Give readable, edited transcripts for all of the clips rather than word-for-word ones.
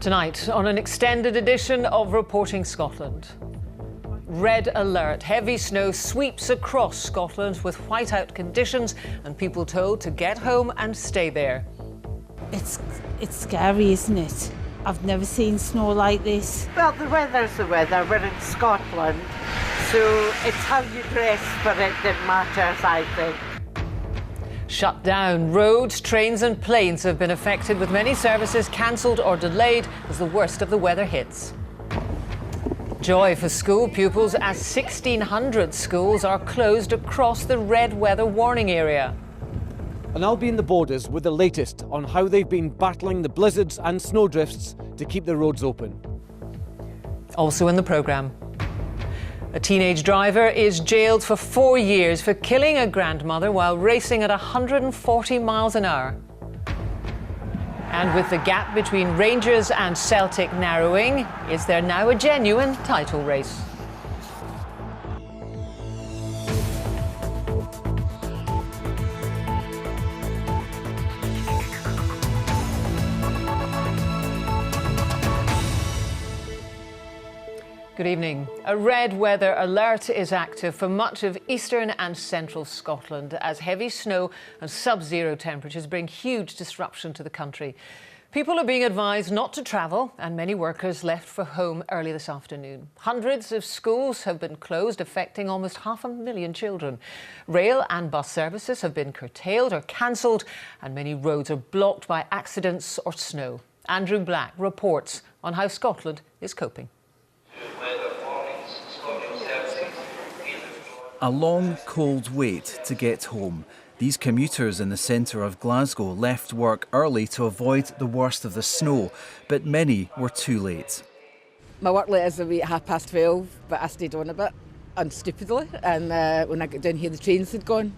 Tonight, on an extended edition of Reporting Scotland. Red alert. Heavy snow sweeps across Scotland with whiteout conditions and people told to get home and stay there. It's scary, isn't it? I've never seen snow like this. Well, the weather's the weather. We're in Scotland, so it's how you dress for it that matters, I think. Shut down. Roads, trains and planes have been affected, with many services cancelled or delayed as the worst of the weather hits. Joy for school pupils as 1,600 schools are closed across the red weather warning area. And I'll be in the Borders with the latest on how they've been battling the blizzards and snowdrifts to keep the roads open. Also in the programme. A teenage driver is jailed for 4 years for killing a grandmother while racing at 140 miles an hour. And with the gap between Rangers and Celtic narrowing, is there now a genuine title race? Good evening. A red weather alert is active for much of eastern and central Scotland as heavy snow and sub-zero temperatures bring huge disruption to the country. People are being advised not to travel and many workers left for home early this afternoon. Hundreds of schools have been closed, affecting almost 500,000 children. Rail and bus services have been curtailed or cancelled and many roads are blocked by accidents or snow. Andrew Black reports on how Scotland is coping. A long, cold wait to get home. These commuters in the centre of Glasgow left work early to avoid the worst of the snow, but many were too late. My work let us away at 12:30, but I stayed on a bit, unstupidly, and when I got down here the trains had gone,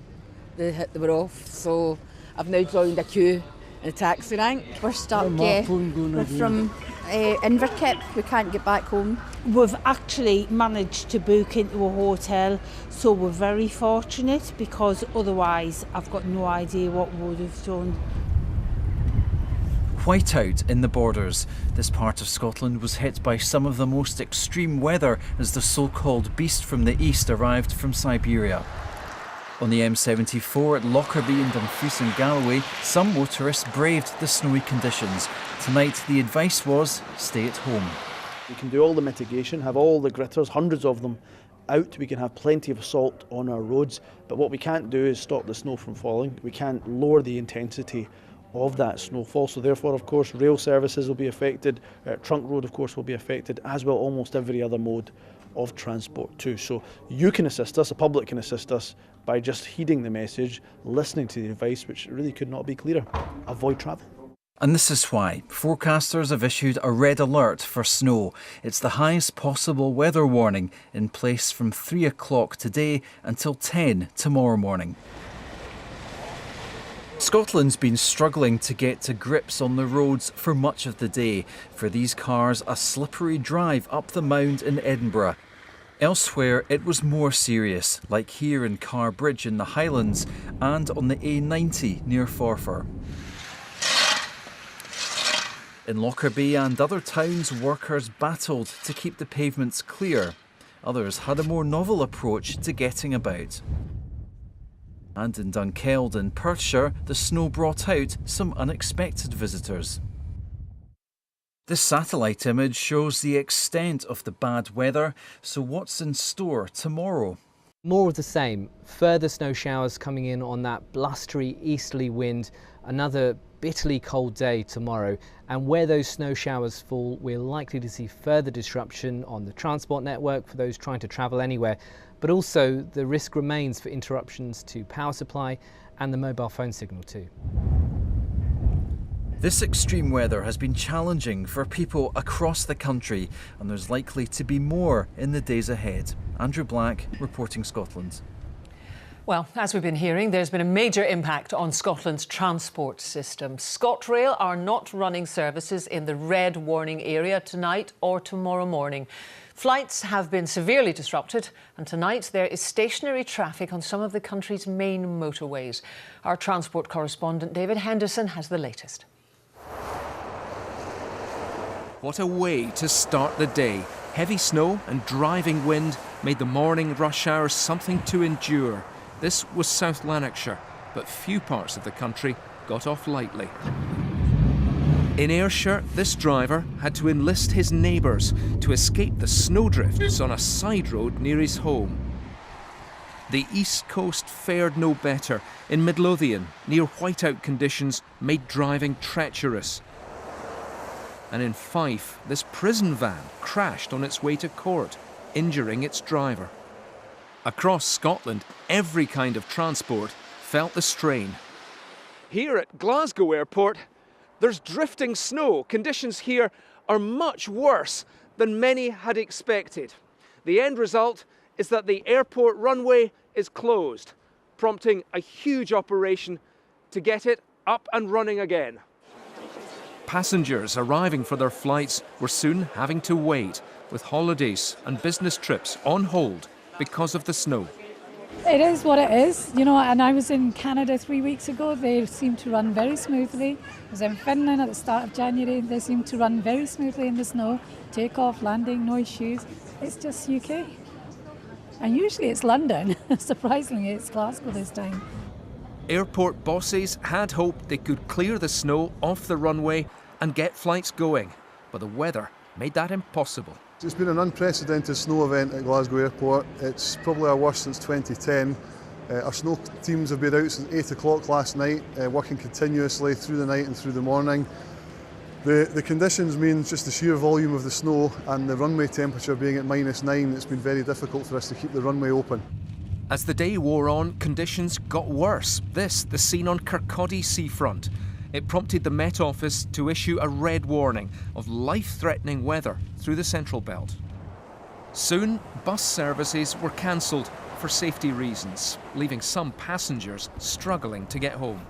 they were off, so I've now joined a queue in a taxi rank. We're stuck, yeah. We're from Inverkip, we can't get back home. We've actually managed to book into a hotel, so we're very fortunate because otherwise I've got no idea what we would have done. Whiteout in the Borders. This part of Scotland was hit by some of the most extreme weather as the so-called beast from the east arrived from Siberia. On the M74 at Lockerbie in Dumfries and Galloway, some motorists braved the snowy conditions. Tonight the advice was stay at home. We can do all the mitigation, have all the gritters, hundreds of them, out. We can have plenty of salt on our roads, but what we can't do is stop the snow from falling. We can't lower the intensity of that snowfall, so therefore of course rail services will be affected, trunk road of course will be affected, as will almost every other mode of transport too. So you can assist us, the public can assist us by just heeding the message, listening to the advice, which really could not be clearer. Avoid travel. And this is why forecasters have issued a red alert for snow. It's the highest possible weather warning in place from 3 o'clock today until 10 tomorrow morning. Scotland's been struggling to get to grips on the roads for much of the day. For these cars, a slippery drive up the mound in Edinburgh. Elsewhere, it was more serious, like here in Carbridge in the Highlands and on the A90 near Forfar. In Lockerbie and other towns, workers battled to keep the pavements clear. Others had a more novel approach to getting about. And in Dunkeld in Perthshire, the snow brought out some unexpected visitors. This satellite image shows the extent of the bad weather, so what's in store tomorrow? More of the same. Further snow showers coming in on that blustery easterly wind. Another bitterly cold day tomorrow, and where those snow showers fall, we're likely to see further disruption on the transport network for those trying to travel anywhere, but also the risk remains for interruptions to power supply and the mobile phone signal too. This extreme weather has been challenging for people across the country, and there's likely to be more in the days ahead. Andrew Black, Reporting Scotland. Well, as we've been hearing, there's been a major impact on Scotland's transport system. ScotRail are not running services in the red warning area tonight or tomorrow morning. Flights have been severely disrupted, and tonight there is stationary traffic on some of the country's main motorways. Our transport correspondent David Henderson has the latest. What a way to start the day. Heavy snow and driving wind made the morning rush hour something to endure. This was South Lanarkshire, but few parts of the country got off lightly. In Ayrshire, this driver had to enlist his neighbours to escape the snowdrifts on a side road near his home. The East Coast fared no better. In Midlothian, near whiteout conditions made driving treacherous. And in Fife, this prison van crashed on its way to court, injuring its driver. Across Scotland, every kind of transport felt the strain. Here at Glasgow Airport, there's drifting snow. Conditions here are much worse than many had expected. The end result is that the airport runway is closed, prompting a huge operation to get it up and running again. Passengers arriving for their flights were soon having to wait, with holidays and business trips on hold because of the snow. It is what it is, you know, and I was in Canada 3 weeks ago. They seem to run very smoothly. I was in Finland at the start of January. They seem to run very smoothly in the snow. Take off, landing, no issues. It's just UK. And usually it's London. Surprisingly, it's Glasgow this time. Airport bosses had hoped they could clear the snow off the runway and get flights going, but the weather made that impossible. It's been an unprecedented snow event at Glasgow Airport. It's probably our worst since 2010. Our snow teams have been out since 8 o'clock last night, working continuously through the night and through the morning. The conditions mean just the sheer volume of the snow and the runway temperature being at -9, it's been very difficult for us to keep the runway open. As the day wore on, conditions got worse. This, the scene on Kirkcaldy seafront. It prompted the Met Office to issue a red warning of life-threatening weather through the Central Belt. Soon, bus services were cancelled for safety reasons, leaving some passengers struggling to get home.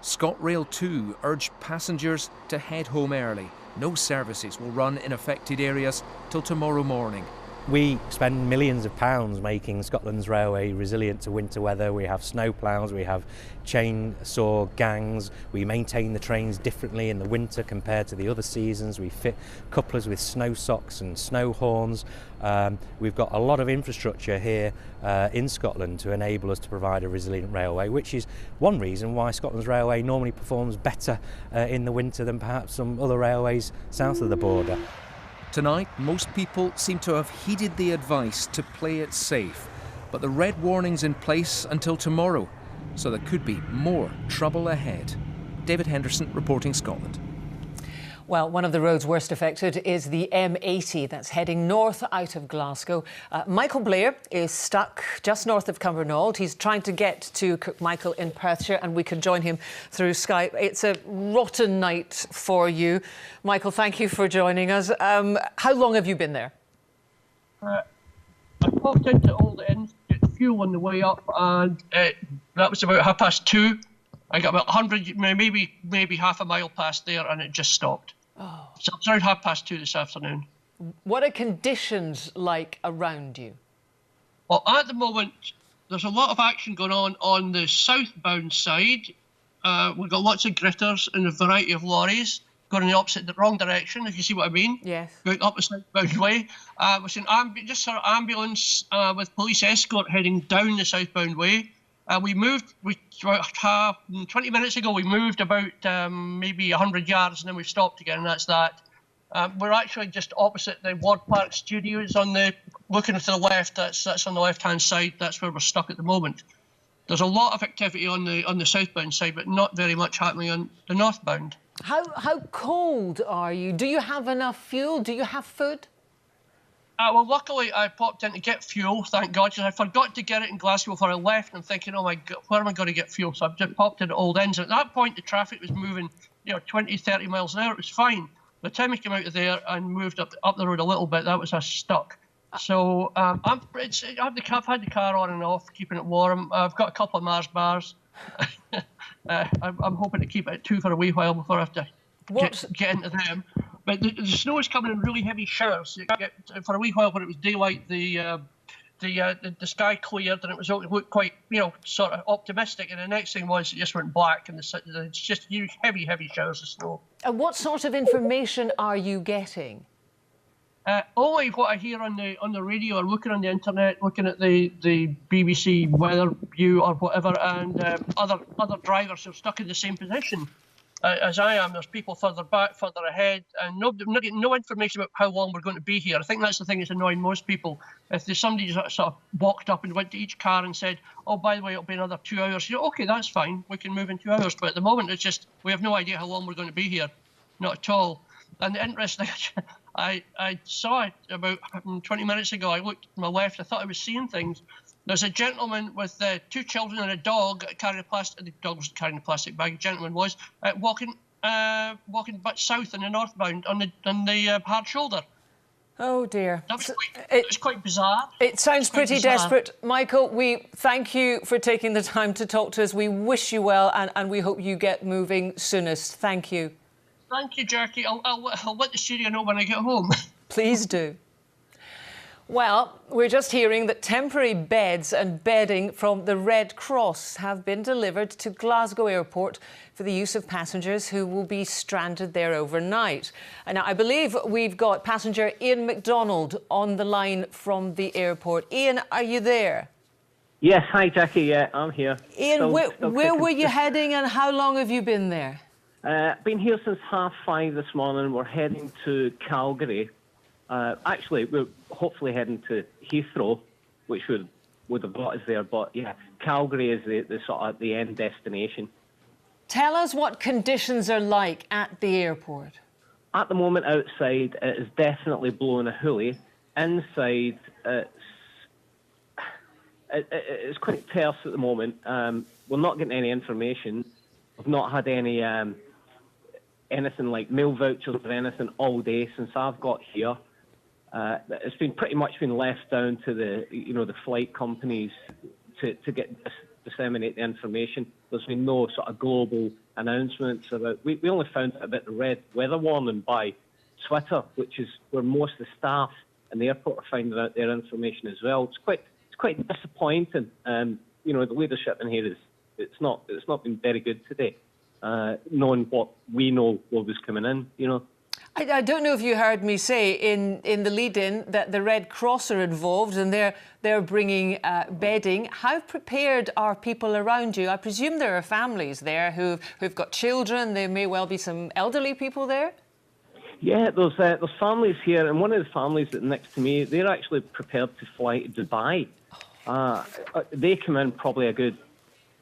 ScotRail too urged passengers to head home early. No services will run in affected areas till tomorrow morning. We spend millions of pounds making Scotland's railway resilient to winter weather. We have snow ploughs, we have chainsaw gangs, we maintain the trains differently in the winter compared to the other seasons. We fit couplers with snow socks and snow horns. We've got a lot of infrastructure here in Scotland to enable us to provide a resilient railway, which is one reason why Scotland's railway normally performs better in the winter than perhaps some other railways south of the border. Tonight, most people seem to have heeded the advice to play it safe, but the red warning's in place until tomorrow, so there could be more trouble ahead. David Henderson reporting Scotland. Well, one of the roads worst affected is the M80 that's heading north out of Glasgow. Michael Blair is stuck just north of Cumbernauld. He's trying to get to Kirkmichael in Perthshire, and we can join him through Skype. It's a rotten night for you. Michael, thank you for joining us. How long have you been there? I popped into Old Inn, get fuel on the way up, and that was about 2:30. I got about 100, maybe half a mile past there, and it just stopped. Oh. So it's around 2:30 this afternoon. What are conditions like around you? Well, at the moment, there's a lot of action going on the southbound side. We've got lots of gritters and a variety of lorries going in the wrong direction, if you see what I mean. Yes. Going up the southbound way. We're seeing just an ambulance with police escort heading down the southbound way. We moved, about 20 minutes ago, we moved about maybe 100 yards, and then we've stopped again, and that's that. We're actually just opposite the Ward Park Studios, looking to the left. That's on the left-hand side. That's where we're stuck at the moment. There's a lot of activity on the southbound side, but not very much happening on the northbound. How cold are you? Do you have enough fuel? Do you have food? Well, luckily, I popped in to get fuel, thank God, because I forgot to get it in Glasgow before I left, and I'm thinking, oh my God, where am I going to get fuel? So I've just popped into Old Inns. At that point, the traffic was moving, 20, 30 miles an hour. It was fine. By the time I came out of there and moved up the road a little bit, that was us stuck. So I've had the car on and off, keeping it warm. I've got a couple of Mars bars. I'm hoping to keep it at 2 for a wee while before I have to get into them. But the snow is coming in really heavy showers. For a wee while when it was daylight, the the sky cleared and it looked quite, sort of optimistic. And the next thing was it just went black and it's just huge, heavy showers of snow. And what sort of information are you getting? Only what I hear on the radio or looking on the internet, looking at the BBC weather view or whatever, and other drivers who are stuck in the same position as I am. There's people further back, further ahead, and no information about how long we're going to be here. I think that's the thing that's annoying most people. If there's somebody sort of walked up and went to each car and said, "Oh, by the way, it'll be another 2 hours," okay, that's fine. We can move in 2 hours. But at the moment, it's just we have no idea how long we're going to be here, not at all. And the interesting, I saw it about 20 minutes ago. I looked to my left. I thought I was seeing things. There's a gentleman with 2 children and a dog carrying a plastic. The dog was carrying a plastic bag. The gentleman was walking back south in the northbound on the hard shoulder. Oh dear. It's quite bizarre. It sounds pretty desperate. Michael, we thank you for taking the time to talk to us. We wish you well and we hope you get moving soonest. Thank you. Thank you, Jackie. I'll let the studio know when I get home. Please do. Well, we're just hearing that temporary beds and bedding from the Red Cross have been delivered to Glasgow Airport for the use of passengers who will be stranded there overnight. And I believe we've got passenger Ian MacDonald on the line from the airport. Ian, are you there? Yes, hi Jackie, yeah, I'm here. Ian, where were you heading and how long have you been there? Been here since 5:30 this morning. We're heading to Calgary. Actually, we're hopefully heading to Heathrow, which would have got us there. But yeah, Calgary is the sort of the end destination. Tell us what conditions are like at the airport. At the moment, outside it is definitely blowing a hoolie. Inside, it's quite terse at the moment. We're not getting any information. We've not had any anything like meal vouchers or anything all day since I've got here. It's been pretty much been left down to the flight companies to disseminate the information. There's been no sort of global announcements about. We only found out about the red weather warning by Twitter, which is where most of the staff in the airport are finding out their information as well. It's quite disappointing. The leadership in here it's not been very good today. Knowing what we know what was coming in, I don't know if you heard me say in the lead-in that the Red Cross are involved and they're bringing bedding. How prepared are people around you? I presume there are families there who've got children. There may well be some elderly people there. Yeah, there's families here, and one of the families that next to me, they're actually prepared to fly to Dubai. They come in probably a good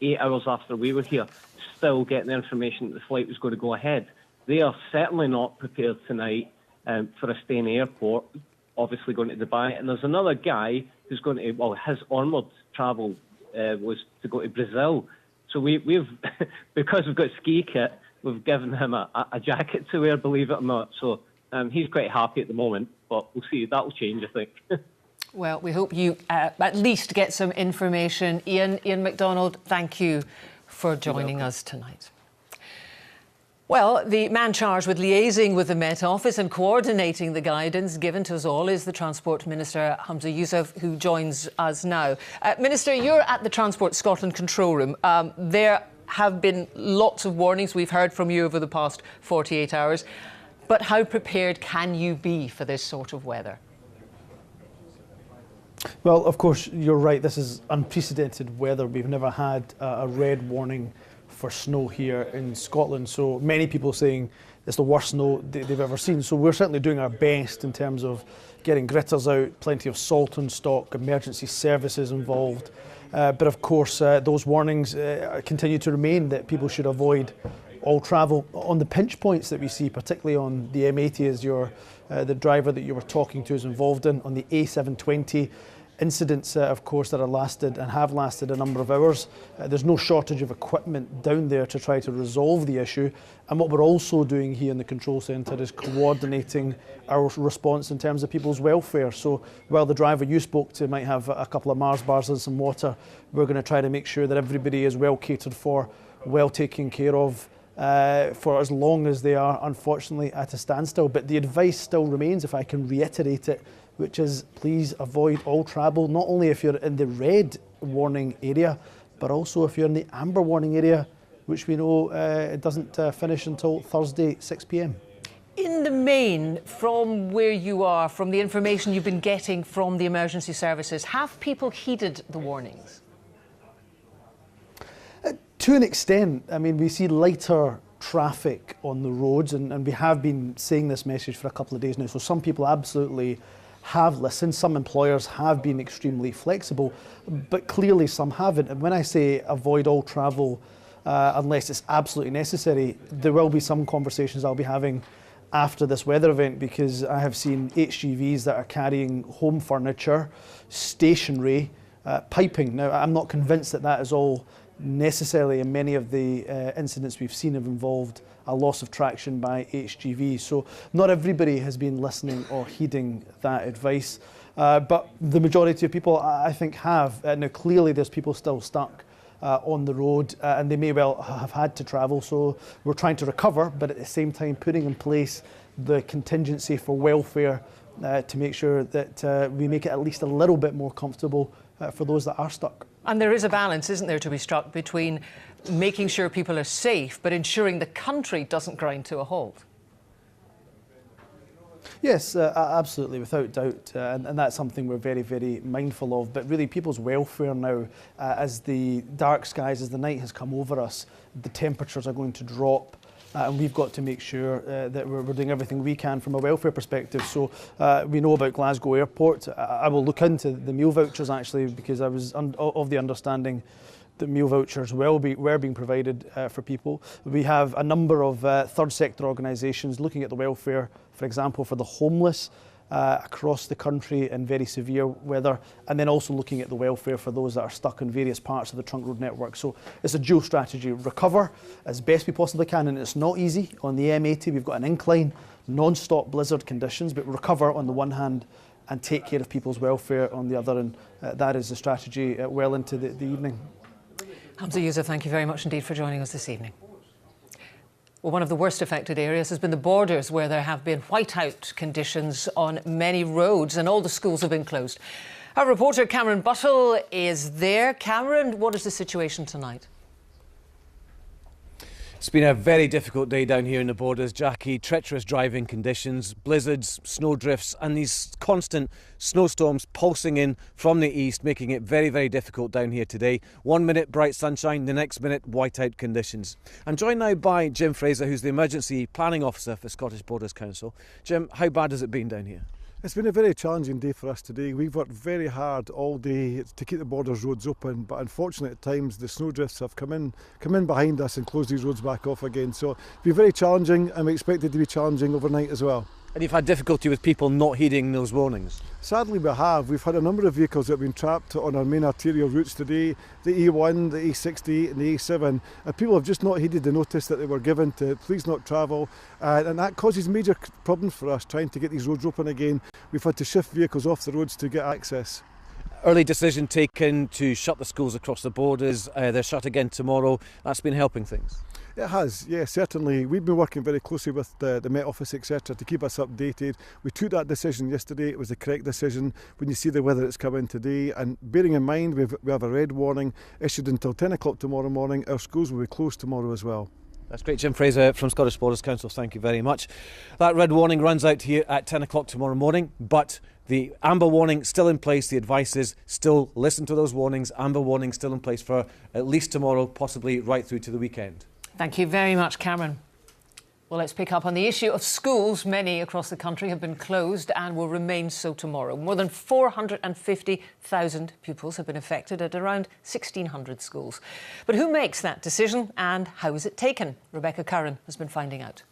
8 hours after we were here, still getting the information that the flight was going to go ahead. They are certainly not prepared tonight for a stay in the airport, obviously going to Dubai. And there's another guy who's going to, his onward travel was to go to Brazil. So we've, because we've got ski kit, we've given him a jacket to wear, believe it or not. So he's quite happy at the moment, but we'll see. That'll change, I think. Well, we hope you at least get some information. Ian MacDonald, thank you for joining us tonight. Well, the man charged with liaising with the Met Office and coordinating the guidance given to us all is the Transport Minister, Humza Yousaf, who joins us now. Minister, you're at the Transport Scotland control room. There have been lots of warnings we've heard from you over the past 48 hours. But how prepared can you be for this sort of weather? Well, of course, you're right. This is unprecedented weather. We've never had a red warning for snow here in Scotland. So many people saying it's the worst snow they've ever seen. So we're certainly doing our best in terms of getting gritters out, plenty of salt in stock, emergency services involved. But of course, those warnings continue to remain that people should avoid all travel. On the pinch points that we see, particularly on the M80 as the driver that you were talking to is involved in, on the A720, incidents, of course, that are lasted and have lasted a number of hours. There's no shortage of equipment down there to try to resolve the issue. And what we're also doing here in the control centre is coordinating our response in terms of people's welfare. So while the driver you spoke to might have a couple of Mars bars and some water, we're going to try to make sure that everybody is well catered for, well taken care of, for as long as they are, unfortunately, at a standstill. But the advice still remains, if I can reiterate it, which is please avoid all travel, not only if you're in the red warning area, but also if you're in the amber warning area, which we know it doesn't finish until Thursday, 6 p.m. In the main, from where you are, from the information you've been getting from the emergency services, have people heeded the warnings? To an extent. I mean, we see lighter traffic on the roads, and we have been saying this message for a couple of days now. So some people absolutely have listened. Some employers have been extremely flexible, but clearly some haven't. And when I say avoid all travel unless it's absolutely necessary, there will be some conversations I'll be having after this weather event, because I have seen HGVs that are carrying home furniture, stationery, piping. Now, I'm not convinced that that is all necessarily, in many of the incidents we've seen have involved a loss of traction by HGV. So not everybody has been listening or heeding that advice, but the majority of people, I think, have. Now, clearly there's people still stuck on the road, and they may well have had to travel, so we're trying to recover, but at the same time putting in place the contingency for welfare to make sure that we make it at least a little bit more comfortable for those that are stuck. And there is a balance, isn't there, to be struck between making sure people are safe but ensuring the country doesn't grind to a halt? Yes, absolutely, without doubt, and that's something we're very, very mindful of. But really, people's welfare now, as the dark skies, as the night has come over us, the temperatures are going to drop, and we've got to make sure that we're doing everything we can from a welfare perspective. So we know about Glasgow Airport. I will look into the meal vouchers, actually, because I was of the understanding that meal vouchers were being provided for people. We have a number of third sector organisations looking at the welfare, for example, for the homeless across the country in very severe weather, and then also looking at the welfare for those that are stuck in various parts of the trunk road network. So it's a dual strategy: recover as best we possibly can, and it's not easy. On the M80 we've got an incline, non-stop blizzard conditions, but recover on the one hand and take care of people's welfare on the other, and that is the strategy well into the evening. Hamza Yousaf, thank you very much indeed for joining us this evening. Well, one of the worst affected areas has been the borders, where there have been whiteout conditions on many roads and all the schools have been closed. Our reporter Cameron Buttle is there. Cameron, what is the situation tonight? It's been a very difficult day down here in the borders, Jackie. Treacherous driving conditions, blizzards, snowdrifts and these constant snowstorms pulsing in from the east, making it very, very difficult down here today. 1 minute bright sunshine, the next minute whiteout conditions. I'm joined now by Jim Fraser, who's the Emergency Planning Officer for Scottish Borders Council. Jim, how bad has it been down here? It's been a very challenging day for us today. We've worked very hard all day to keep the borders roads open, but unfortunately at times the snowdrifts have come in behind us and closed these roads back off again. So it's been very challenging, and we expect it to be challenging overnight as well. And you've had difficulty with people not heeding those warnings? Sadly we have. We've had a number of vehicles that have been trapped on our main arterial routes today, the A1, the A60 and the A7, and people have just not heeded the notice that they were given to please not travel, and that causes major problems for us trying to get these roads open again. We've had to shift vehicles off the roads to get access. Early decision taken to shut the schools across the borders. They're shut again tomorrow. That's been helping things. It has, yeah, certainly. We've been working very closely with the Met Office, etc., to keep us updated. We took that decision yesterday. It was the correct decision when you see the weather that's come in today. And bearing in mind we have a red warning issued until 10 o'clock tomorrow morning. Our schools will be closed tomorrow as well. That's great. Jim Fraser from Scottish Borders Council, thank you very much. That red warning runs out here at 10 o'clock tomorrow morning, but the amber warning still in place. The advice is still listen to those warnings. Amber warning still in place for at least tomorrow, possibly right through to the weekend. Thank you very much, Cameron. Well, let's pick up on the issue of schools. Many across the country have been closed and will remain so tomorrow. More than 450,000 pupils have been affected at around 1,600 schools. But who makes that decision and how is it taken? Rebecca Curran has been finding out.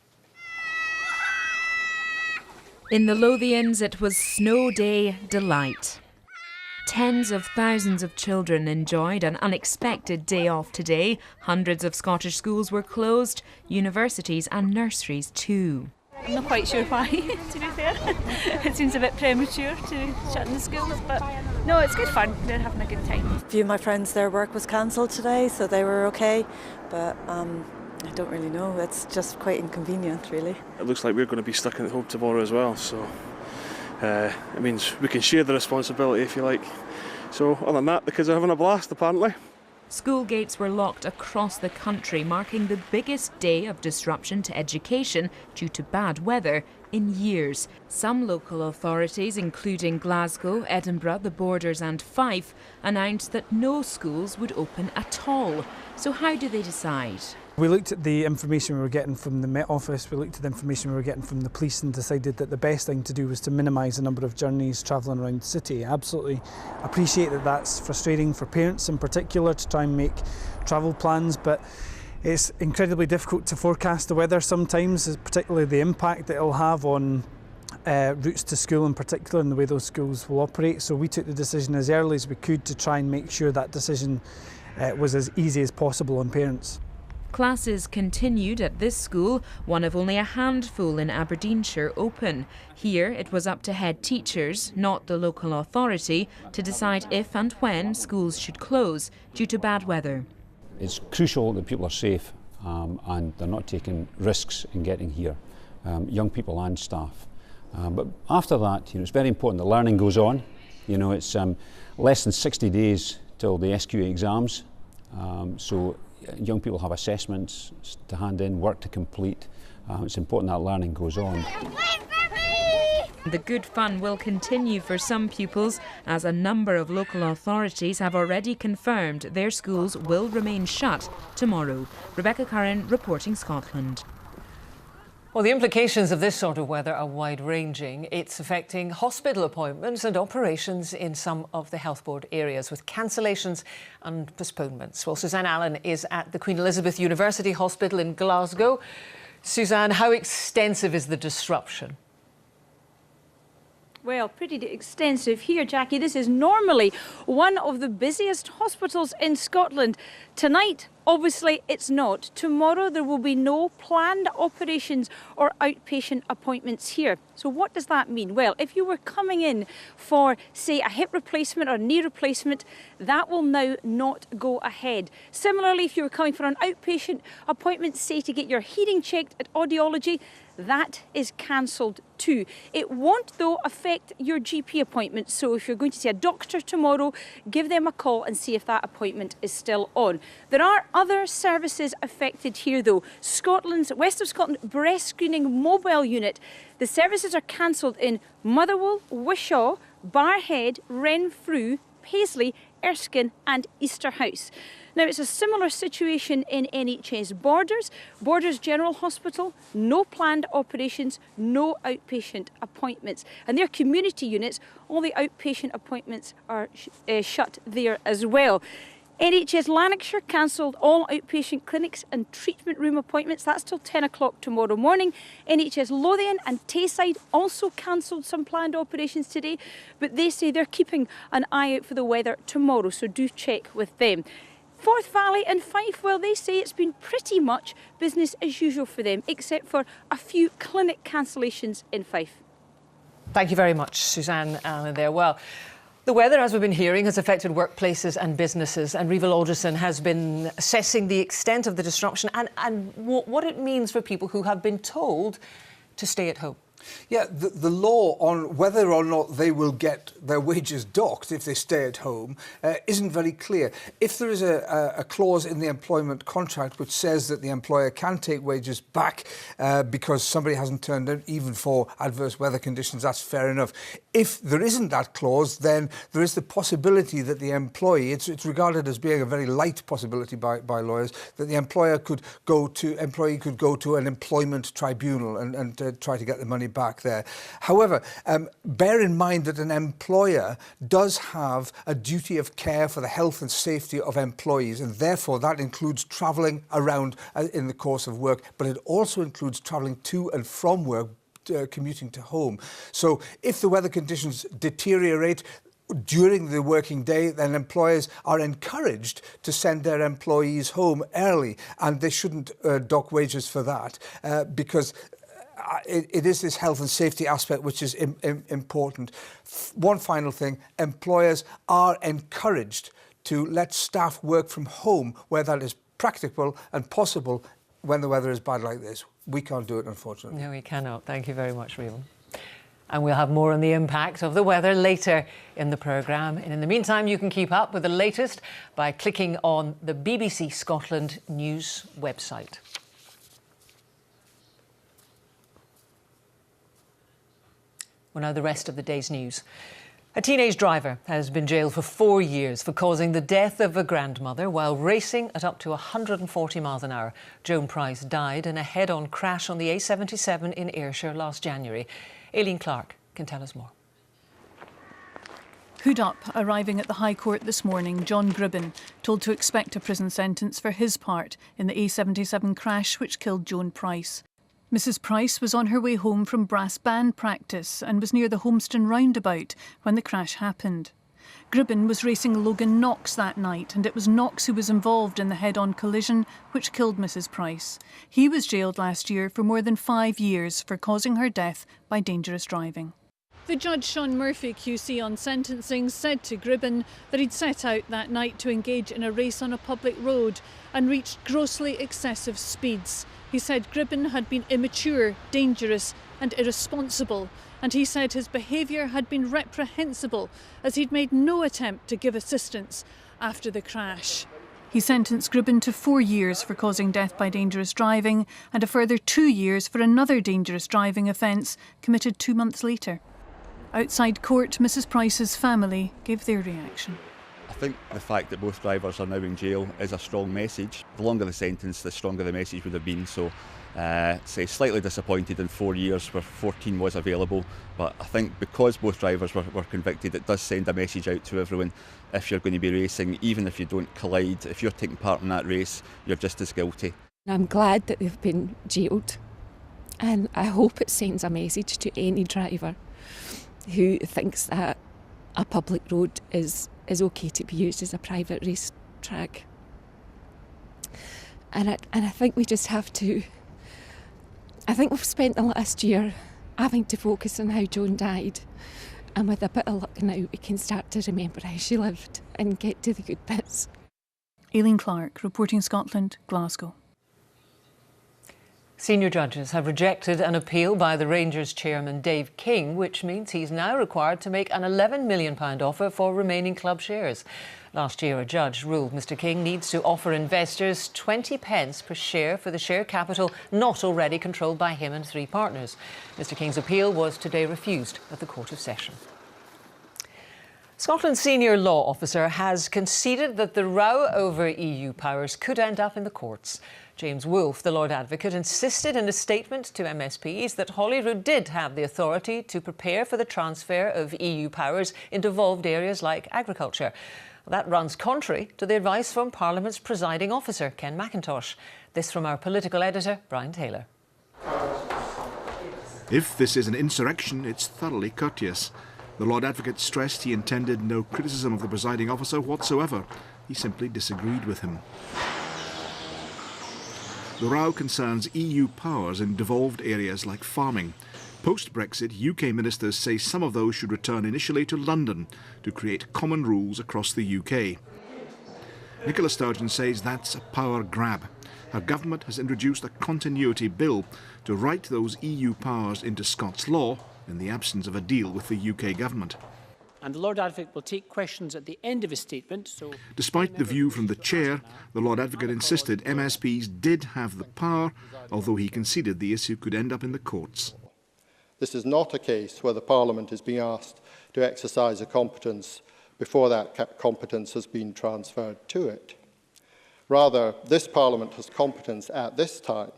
In the Lothians, it was snow day delight. Tens of thousands of children enjoyed an unexpected day off today. Hundreds of Scottish schools were closed, universities and nurseries too. I'm not quite sure why, to be fair. It seems a bit premature to shut in the schools, but no, it's good fun. They're having a good time. A few of my friends, their work was cancelled today, so they were okay, but I don't really know. It's just quite inconvenient, really. It looks like we're going to be stuck at home tomorrow as well, so It means we can share the responsibility, if you like. So other than that, the kids are having a blast apparently. School gates were locked across the country, marking the biggest day of disruption to education due to bad weather in years. Some local authorities, including Glasgow, Edinburgh, the Borders and Fife, announced that no schools would open at all. So how do they decide? We looked at the information we were getting from the Met Office, we looked at the information we were getting from the police and decided that the best thing to do was to minimise the number of journeys travelling around the city. I absolutely appreciate that that's frustrating for parents in particular to try and make travel plans, but it's incredibly difficult to forecast the weather sometimes, particularly the impact that it'll have on routes to school in particular and the way those schools will operate. So we took the decision as early as we could to try and make sure that decision was as easy as possible on parents. Classes continued at this school, one of only a handful in Aberdeenshire, open. Here it was up to head teachers, not the local authority, to decide if and when schools should close due to bad weather. It's crucial that people are safe and they're not taking risks in getting here, young people and staff. But after that, it's very important that learning goes on. It's less than 60 days till the SQA exams, so young people have assessments to hand in, work to complete. It's important that learning goes on. The good fun will continue for some pupils, as a number of local authorities have already confirmed their schools will remain shut tomorrow. Rebecca Curran, reporting Scotland. Well, the implications of this sort of weather are wide-ranging. It's affecting hospital appointments and operations in some of the Health Board areas, with cancellations and postponements. Well, Suzanne Allen is at the Queen Elizabeth University Hospital in Glasgow. Suzanne, how extensive is the disruption? Well, pretty extensive here, Jackie. This is normally one of the busiest hospitals in Scotland. Tonight, obviously, it's not. Tomorrow, there will be no planned operations or outpatient appointments here. So what does that mean? Well, if you were coming in for, say, a hip replacement or knee replacement, that will now not go ahead. Similarly, if you were coming for an outpatient appointment, say, to get your hearing checked at audiology, that is cancelled too. It won't, though, affect your GP appointment. So if you're going to see a doctor tomorrow, give them a call and see if that appointment is still on. There are other services affected here, though. Scotland's West of Scotland breast screening mobile unit. The services are cancelled in Motherwell, Wishaw, Barrhead, Renfrew, Paisley, Erskine and Easterhouse. Now, it's a similar situation in NHS Borders. Borders General Hospital, no planned operations, no outpatient appointments. And their community units, all the outpatient appointments are shut there as well. NHS Lanarkshire cancelled all outpatient clinics and treatment room appointments. That's till 10 o'clock tomorrow morning. NHS Lothian and Tayside also cancelled some planned operations today, but they say they're keeping an eye out for the weather tomorrow, so do check with them. Forth Valley and Fife, well, they say it's been pretty much business as usual for them, except for a few clinic cancellations in Fife. Thank you very much, Suzanne Allen there. Well, the weather, as we've been hearing, has affected workplaces and businesses, and Rival Alderson has been assessing the extent of the disruption and what it means for people who have been told to stay at home. Yeah, the law on whether or not they will get their wages docked if they stay at home isn't very clear. If there is a clause in the employment contract which says that the employer can take wages back because somebody hasn't turned out, even for adverse weather conditions, that's fair enough. If there isn't that clause, then there is the possibility that the employee, it's regarded as being a very light possibility by lawyers, that the employee could go to an employment tribunal and try to get the money back there. However, bear in mind that an employer does have a duty of care for the health and safety of employees, and therefore that includes travelling around in the course of work, but it also includes travelling to and from work, commuting to home. So if the weather conditions deteriorate during the working day, then employers are encouraged to send their employees home early, and they shouldn't dock wages for that because it is this health and safety aspect which is important. One final thing, employers are encouraged to let staff work from home where that is practicable and possible when the weather is bad like this. We can't do it, unfortunately. No, we cannot. Thank you very much, Rival. And we'll have more on the impact of the weather later in the programme. And in the meantime, you can keep up with the latest by clicking on the BBC Scotland News website. Well, now the rest of the day's news. A teenage driver has been jailed for 4 years for causing the death of a grandmother while racing at up to 140 miles an hour. Joan Price died in a head-on crash on the A77 in Ayrshire last January. Aileen Clark can tell us more. Hood up, arriving at the High Court this morning, John Gribben, told to expect a prison sentence for his part in the A77 crash which killed Joan Price. Mrs Price was on her way home from brass band practice and was near the Homeston roundabout when the crash happened. Gribben was racing Logan Knox that night, and it was Knox who was involved in the head-on collision which killed Mrs Price. He was jailed last year for more than 5 years for causing her death by dangerous driving. The judge, Sean Murphy QC on sentencing, said to Gribben that he'd set out that night to engage in a race on a public road and reached grossly excessive speeds. He said Gribben had been immature, dangerous and irresponsible, and he said his behaviour had been reprehensible as he'd made no attempt to give assistance after the crash. He sentenced Gribben to 4 years for causing death by dangerous driving and a further 2 years for another dangerous driving offence committed 2 months later. Outside court, Mrs Price's family gave their reaction. I think the fact that both drivers are now in jail is a strong message. The longer the sentence, the stronger the message would have been. So, slightly disappointed in 4 years where 14 was available. But I think because both drivers were convicted, it does send a message out to everyone. If you're going to be racing, even if you don't collide, if you're taking part in that race, you're just as guilty. I'm glad that they've been jailed, and I hope it sends a message to any driver who thinks that a public road is okay to be used as a private race track. And I think we just have to... I think we've spent the last year having to focus on how Joan died, and with a bit of luck now we can start to remember how she lived and get to the good bits. Aileen Clark, reporting Scotland, Glasgow. Senior judges have rejected an appeal by the Rangers chairman Dave King, which means he's now required to make an £11 million offer for remaining club shares. Last year, a judge ruled Mr King needs to offer investors 20 pence per share for the share capital not already controlled by him and 3 partners. Mr King's appeal was today refused at the Court of Session. Scotland's senior law officer has conceded that the row over EU powers could end up in the courts. James Wolfe, the Lord Advocate, insisted in a statement to MSPs that Holyrood did have the authority to prepare for the transfer of EU powers in devolved areas like agriculture. That runs contrary to the advice from Parliament's presiding officer, Ken McIntosh. This from our political editor, Brian Taylor. If this is an insurrection, it's thoroughly courteous. The Lord Advocate stressed he intended no criticism of the presiding officer whatsoever. He simply disagreed with him. The row concerns EU powers in devolved areas like farming. Post-Brexit, UK ministers say some of those should return initially to London to create common rules across the UK. Nicola Sturgeon says that's a power grab. Her government has introduced a continuity bill to write those EU powers into Scots law in the absence of a deal with the UK government. And the Lord Advocate will take questions at the end of his statement. Despite the view from the chair, the Lord Advocate insisted MSPs did have the power, although he conceded the issue could end up in the courts. This is not a case where the Parliament is being asked to exercise a competence before that competence has been transferred to it. Rather, this Parliament has competence at this time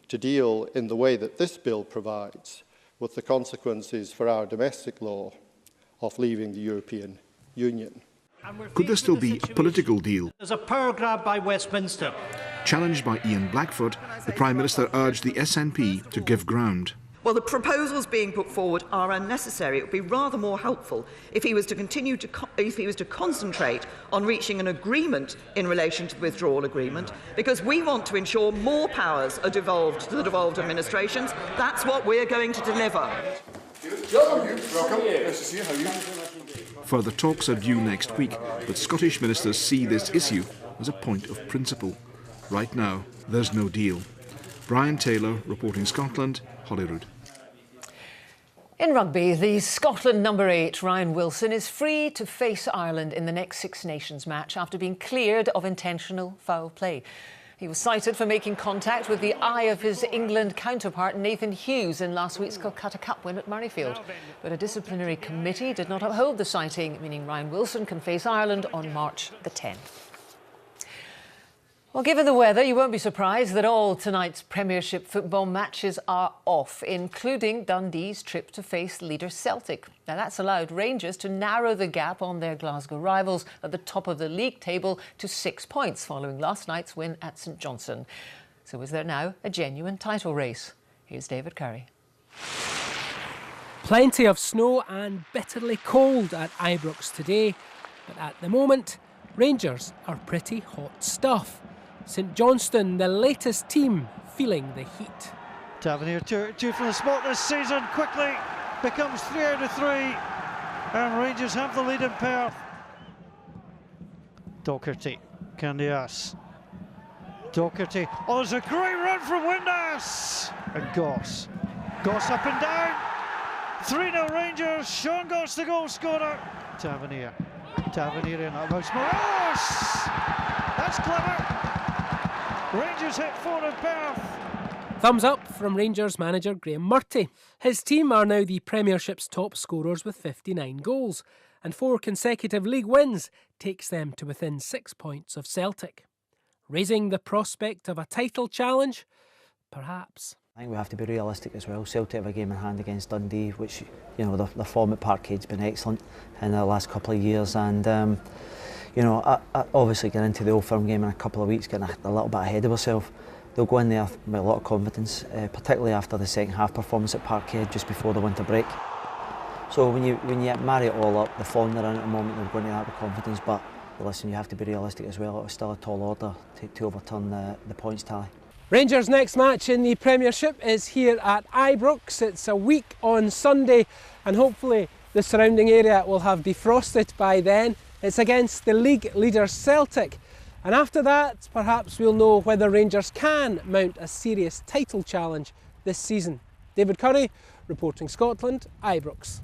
to deal in the way that this bill provides with the consequences for our domestic law of leaving the European Union. Could there still be a political deal? There's a power grab by Westminster. Challenged by Ian Blackford, the Prime Minister urged the SNP to give ground. Well, the proposals being put forward are unnecessary. It would be rather more helpful if he was to concentrate on reaching an agreement in relation to the withdrawal agreement, because we want to ensure more powers are devolved to the devolved administrations. That's what we're going to deliver. Welcome. Nice to see you. How are you? Further talks are due next week, but Scottish ministers see this issue as a point of principle. Right now, there's no deal. Brian Taylor, reporting Scotland, Holyrood. In rugby, the Scotland number 8, Ryan Wilson, is free to face Ireland in the next Six Nations match after being cleared of intentional foul play. He was cited for making contact with the eye of his England counterpart Nathan Hughes in last week's Calcutta Cup win at Murrayfield. But a disciplinary committee did not uphold the citing, meaning Ryan Wilson can face Ireland on March the 10th. Well, given the weather, you won't be surprised that all tonight's Premiership football matches are off, including Dundee's trip to face leader Celtic. Now, that's allowed Rangers to narrow the gap on their Glasgow rivals at the top of the league table to 6 points following last night's win at St Johnstone. So is there now a genuine title race? Here's David Curry. Plenty of snow and bitterly cold at Ibrox today, but at the moment, Rangers are pretty hot stuff. St Johnstone, the latest team, feeling the heat. Tavernier, two from the spot this season, quickly becomes 3 out of 3, and Rangers have the lead in Perth. Docherty, Candias. Docherty, oh, there's a great run from Windass! And Goss up and down, 3-0 Rangers, Sean Goss the goal scorer. Tavernier in amongst Morelos! That's clever! Rangers hit 4 in Perth. Thumbs up from Rangers manager Graham Murty. His team are now the Premiership's top scorers with 59 goals, and 4 consecutive league wins takes them to within 6 points of Celtic. Raising the prospect of a title challenge? Perhaps. I think we have to be realistic as well. Celtic have a game in hand against Dundee, which, you know, the form at Parkhead's been excellent in the last couple of years, and you know, I obviously get into the Old Firm game in a couple of weeks, getting a little bit ahead of ourselves. They'll go in there with a lot of confidence, particularly after the second half performance at Parkhead just before the winter break. So when you marry it all up, the form they're in at the moment, they're going to that with confidence. But listen, you have to be realistic as well. It was still a tall order to overturn the points tally. Rangers' next match in the Premiership is here at Ibrox. It's a week on Sunday, and hopefully the surrounding area will have defrosted by then. It's against the league leader Celtic, and after that perhaps we'll know whether Rangers can mount a serious title challenge this season. David Curry, reporting Scotland, Ibrox.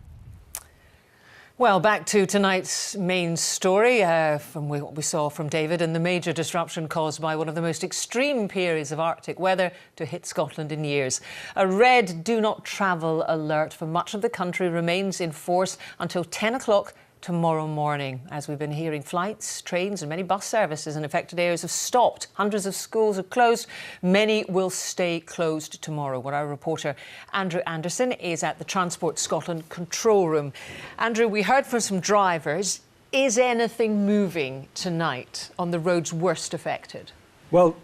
Well, back to tonight's main story from what we saw from David, and the major disruption caused by one of the most extreme periods of Arctic weather to hit Scotland in years. A red do not travel alert for much of the country remains in force until 10 o'clock tomorrow morning. As we've been hearing, flights, trains and many bus services in affected areas have stopped. Hundreds of schools are closed. Many will stay closed tomorrow. Well, our reporter Andrew Anderson is at the Transport Scotland control room. Andrew, we heard from some drivers. Is anything moving tonight on the roads worst affected? Well,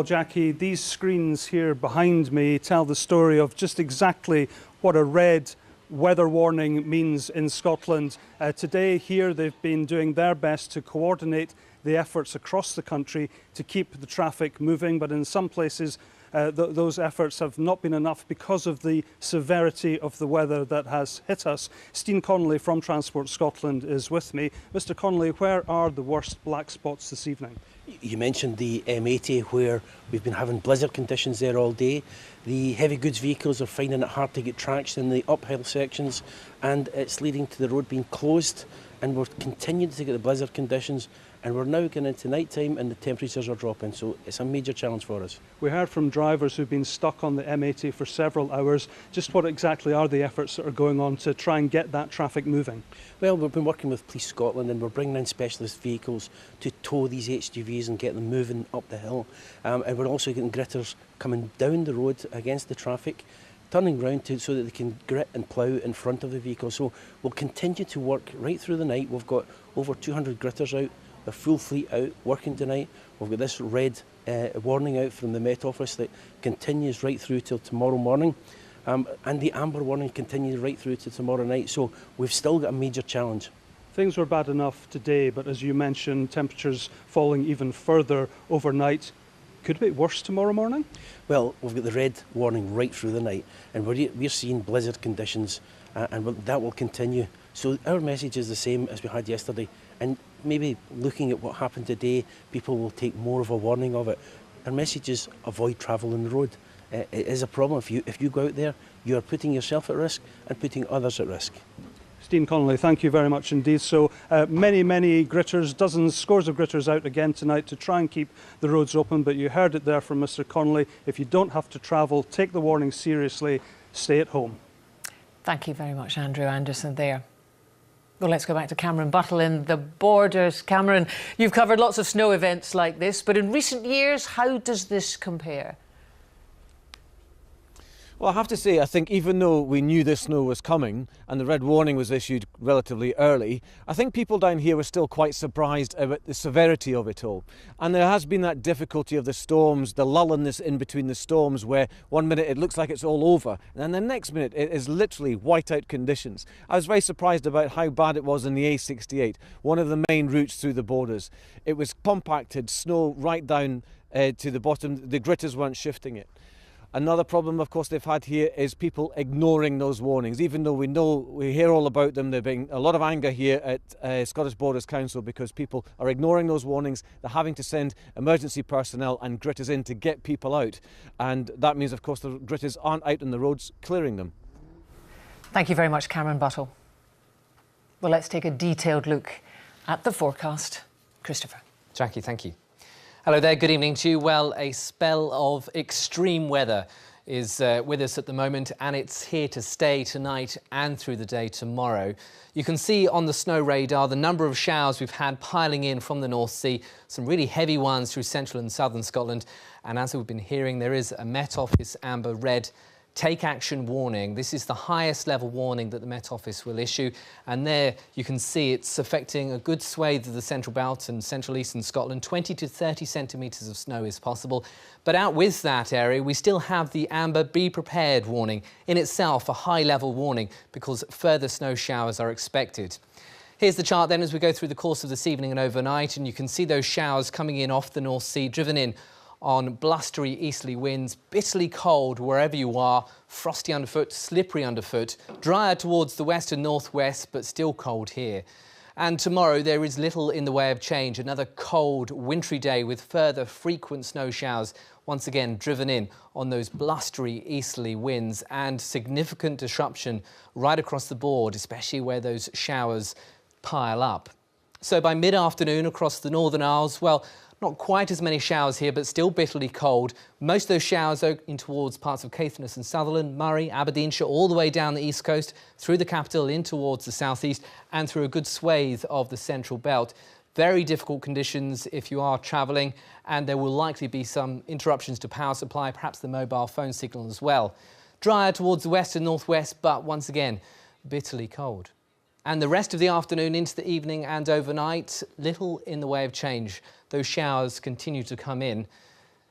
Jackie, these screens here behind me tell the story of just exactly what a red weather warning means in Scotland. Today here they've been doing their best to coordinate the efforts across the country to keep the traffic moving, but in some places those efforts have not been enough because of the severity of the weather that has hit us. Steen Connolly from Transport Scotland is with me. Mr Connolly, where are the worst black spots this evening? You mentioned the M80, where we've been having blizzard conditions there all day. The heavy goods vehicles are finding it hard to get traction in the uphill sections, and it's leading to the road being closed, and we're continuing to get the blizzard conditions, and we're now getting into night time and the temperatures are dropping, so it's a major challenge for us. We heard from drivers who've been stuck on the M80 for several hours. Just what exactly are the efforts that are going on to try and get that traffic moving? Well, we've been working with Police Scotland, and we're bringing in specialist vehicles to tow these HGVs and get them moving up the hill. And we're also getting gritters coming down the road against the traffic, turning round so that they can grit and plough in front of the vehicle. So we'll continue to work right through the night. We've got over 200 gritters out, the full fleet out working tonight. We've got this red warning out from the Met Office that continues right through till tomorrow morning. And the amber warning continues right through to tomorrow night. So we've still got a major challenge. Things were bad enough today, but as you mentioned, temperatures falling even further overnight. Could it be worse tomorrow morning? Well, we've got the red warning right through the night, and we're seeing blizzard conditions, and that will continue. So our message is the same as we had yesterday, and maybe looking at what happened today, people will take more of a warning of it. Our message is avoid travel on the road. it is a problem. If you go out there, you are putting yourself at risk and putting others at risk. Stephen Connolly, thank you very much indeed. So many gritters, dozens, scores of gritters out again tonight to try and keep the roads open. But you heard it there from Mr Connolly. If you don't have to travel, take the warning seriously, stay at home. Thank you very much, Andrew Anderson there. Well, let's go back to Cameron Buttle in the Borders. Cameron, you've covered lots of snow events like this, but in recent years, how does this compare? Well, I have to say, I think even though we knew this snow was coming and the red warning was issued relatively early, I think people down here were still quite surprised about the severity of it all. And there has been that difficulty of the storms, the lull in between the storms, where 1 minute it looks like it's all over, and then the next minute it is literally whiteout conditions. I was very surprised about how bad it was in the A68, one of the main routes through the Borders. It was compacted, snow right down to the bottom. The gritters weren't shifting it. Another problem, of course, they've had here is people ignoring those warnings. Even though we hear all about them, there being a lot of anger here at Scottish Borders Council because people are ignoring those warnings. They're having to send emergency personnel and gritters in to get people out. And that means, of course, the gritters aren't out on the roads clearing them. Thank you very much, Cameron Buttle. Well, let's take a detailed look at the forecast. Christopher. Jackie, thank you. Hello there, good evening to you. Well, a spell of extreme weather is with us at the moment, and it's here to stay tonight and through the day tomorrow. You can see on the snow radar the number of showers we've had piling in from the North Sea, some really heavy ones through central and southern Scotland. And as we've been hearing, there is a Met Office amber red take action warning. This is the highest level warning that the Met Office will issue, and there you can see it's affecting a good swathe of the central belt and central eastern Scotland. 20 to 30 centimetres of snow is possible, but out with that area we still have the amber be prepared warning, in itself a high level warning because further snow showers are expected. Here's the chart then as we go through the course of this evening and overnight, and you can see those showers coming in off the North Sea, driven in on blustery easterly winds, bitterly cold wherever you are, frosty underfoot, slippery underfoot, drier towards the west and northwest, but still cold here. And tomorrow there is little in the way of change. Another cold, wintry day with further frequent snow showers, once again driven in on those blustery easterly winds, and significant disruption right across the board, especially where those showers pile up. So by mid-afternoon across the Northern Isles, well, not quite as many showers here, but still bitterly cold. Most of those showers are in towards parts of Caithness and Sutherland, Murray, Aberdeenshire, all the way down the east coast, through the capital, in towards the southeast, and through a good swathe of the central belt. Very difficult conditions if you are travelling, and there will likely be some interruptions to power supply, perhaps the mobile phone signal as well. Drier towards the west and northwest, but once again, bitterly cold. And the rest of the afternoon into the evening and overnight, little in the way of change. Those showers continue to come in.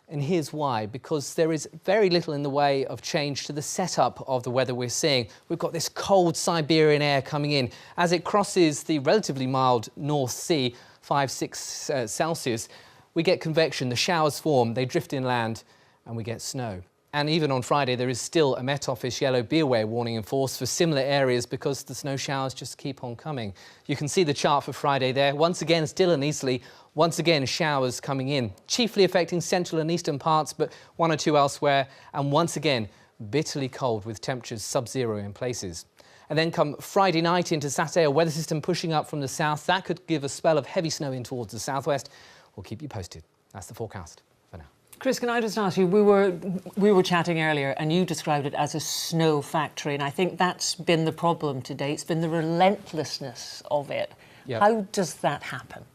And here's why, because there is very little in the way of change to the setup of the weather we're seeing. We've got this cold Siberian air coming in. As it crosses the relatively mild North Sea, 5-6 Celsius, we get convection, the showers form, they drift inland, and we get snow. And even on Friday, there is still a Met Office yellow be aware warning in force for similar areas because the snow showers just keep on coming. You can see the chart for Friday there. Once again, still and easterly, once again, showers coming in, chiefly affecting central and eastern parts, but one or two elsewhere. And once again, bitterly cold with temperatures sub-zero in places. And then come Friday night into Saturday, a weather system pushing up from the south. That could give a spell of heavy snow in towards the southwest. We'll keep you posted. That's the forecast for now. Chris, can I just ask you, we were chatting earlier and you described it as a snow factory, and I think that's been the problem today. It's been the relentlessness of it. Yep. How does that happen?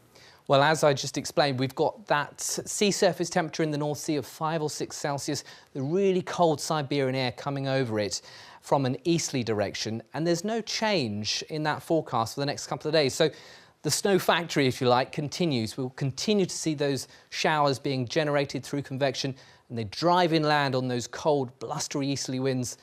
Well, as I just explained, we've got that sea surface temperature in the North Sea of 5 or 6 Celsius, the really cold Siberian air coming over it from an easterly direction, and there's no change in that forecast for the next couple of days. So the snow factory, if you like, continues. We'll continue to see those showers being generated through convection, and they drive inland on those cold, blustery easterly winds,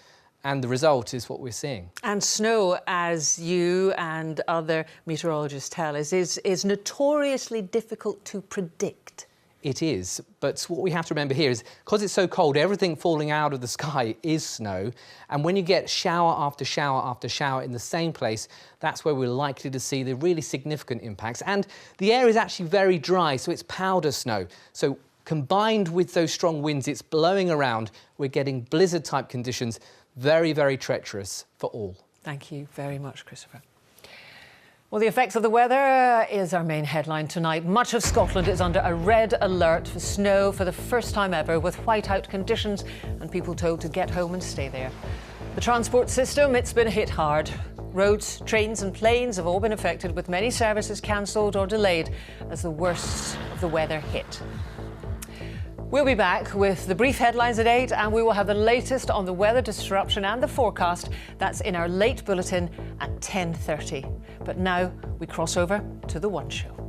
and the result is what we're seeing. And snow, as you and other meteorologists tell us, is notoriously difficult to predict. It is, but what we have to remember here is, because it's so cold, everything falling out of the sky is snow, and when you get shower after shower after shower in the same place, that's where we're likely to see the really significant impacts. And the air is actually very dry, so it's powder snow. So Combined with those strong winds it's blowing around, we're getting blizzard-type conditions, very, very treacherous for all. Thank you very much, Christopher. Well, the effects of the weather is our main headline tonight. Much of Scotland is under a red alert for snow for the first time ever, with whiteout conditions and people told to get home and stay there. The transport system, it's been hit hard. Roads, trains and planes have all been affected, with many services cancelled or delayed as the worst of the weather hit. We'll be back with the brief headlines at 8, and we will have the latest on the weather disruption and the forecast. That's in our late bulletin at 10:30. But now we cross over to the One Show.